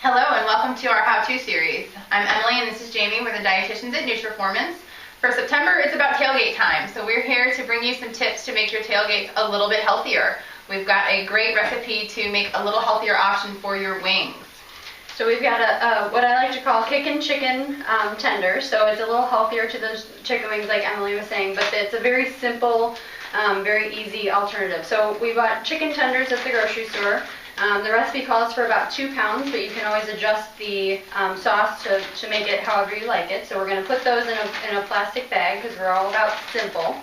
Hello and welcome to our how-to series. I'm Emily and this is Jamie. We're the dietitians at NutriFormance. For September, it's about tailgate time, so we're here to bring you some tips to make your tailgates a little bit healthier. We've got a great recipe to make a little healthier option for your wings. So we've got what I like to call kickin' chicken tenders. So it's a little healthier to those chicken wings like Emily was saying, but it's a very simple, very easy alternative. So we bought chicken tenders at the grocery store. The recipe calls for about 2 pounds, but you can always adjust the sauce to make it however you like it. So we're going to put those in a plastic bag because we're all about simple.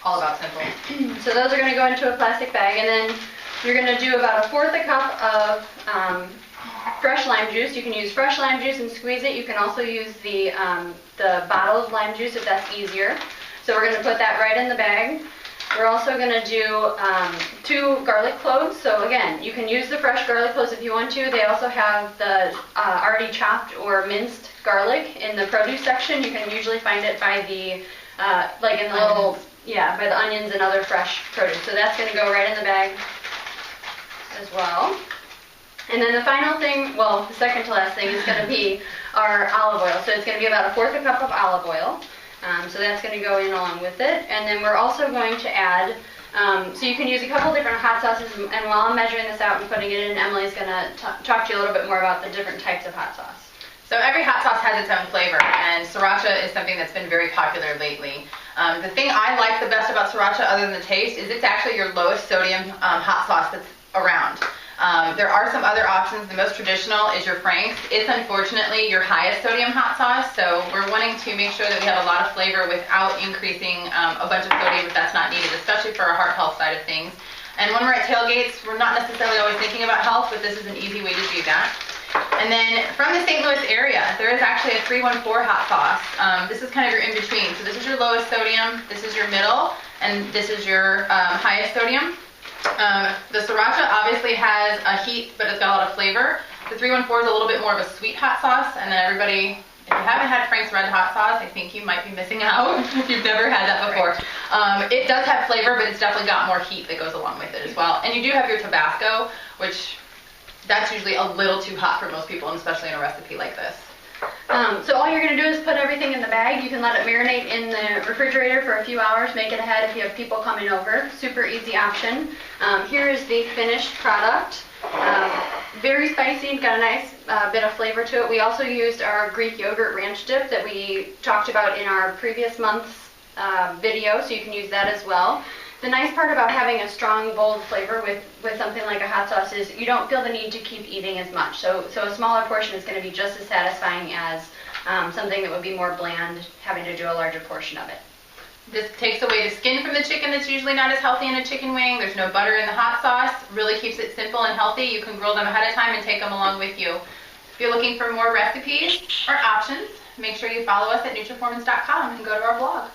All about simple. So those are going to go into a plastic bag, and then you're going to do about 1/4 cup of fresh lime juice. You can use fresh lime juice and squeeze it. You can also use the bottled lime juice if that's easier. So we're going to put that right in the bag. We're also going to do 2 garlic cloves. So again, you can use the fresh garlic cloves if you want to. They also have the already chopped or minced garlic in the produce section. You can usually find it by the like in the little by the onions and other fresh produce. So that's going to go right in the bag as well. And then the final thing, well, the second to last thing is going to be our olive oil. So it's going to be about 1/4 cup of olive oil. So that's going to go in along with it. And then we're also going to add, so you can use a couple different hot sauces. And while I'm measuring this out and putting it in, Emily's going to talk to you a little bit more about the different types of hot sauce. So every hot sauce has its own flavor, and sriracha is something that's been very popular lately. The thing I like the best about sriracha, other than the taste, is it's actually your lowest sodium hot sauce that's around. There are some other options. The most traditional is your Frank's. It's unfortunately your highest sodium hot sauce, so we're wanting to make sure that we have a lot of flavor without increasing a bunch of sodium if that's not needed, especially for our heart health side of things. And when we're at tailgates, we're not necessarily always thinking about health, but this is an easy way to do that. And then from the St. Louis area, there is actually a 314 hot sauce. This is kind of your in-between. So this is your lowest sodium, this is your middle, and this is your highest sodium. The sriracha obviously has a heat, but it's got a lot of flavor. The 314 is a little bit more of a sweet hot sauce, and then everybody, if you haven't had Frank's red hot sauce, I think you might be missing out if you've never had that before. It does have flavor, but it's definitely got more heat that goes along with it as well. And you do have your Tabasco, which that's usually a little too hot for most people, and especially in a recipe like this. So all you're going to do is put everything in the bag. You can let it marinate in the refrigerator for a few hours. Make it ahead if you have people coming over. Super easy option. Here is the finished product. Very spicy, got a nice bit of flavor to it. We also used our Greek yogurt ranch dip that we talked about in our previous month's video, so you can use that as well. The nice part about having a strong, bold flavor with something like a hot sauce is you don't feel the need to keep eating as much. So a smaller portion is going to be just as satisfying as something that would be more bland, having to do a larger portion of it. This takes away the skin from the chicken that's usually not as healthy in a chicken wing. There's no butter in the hot sauce. Really keeps it simple and healthy. You can grill them ahead of time and take them along with you. If you're looking for more recipes or options, make sure you follow us at NutriFormance.com and go to our blog.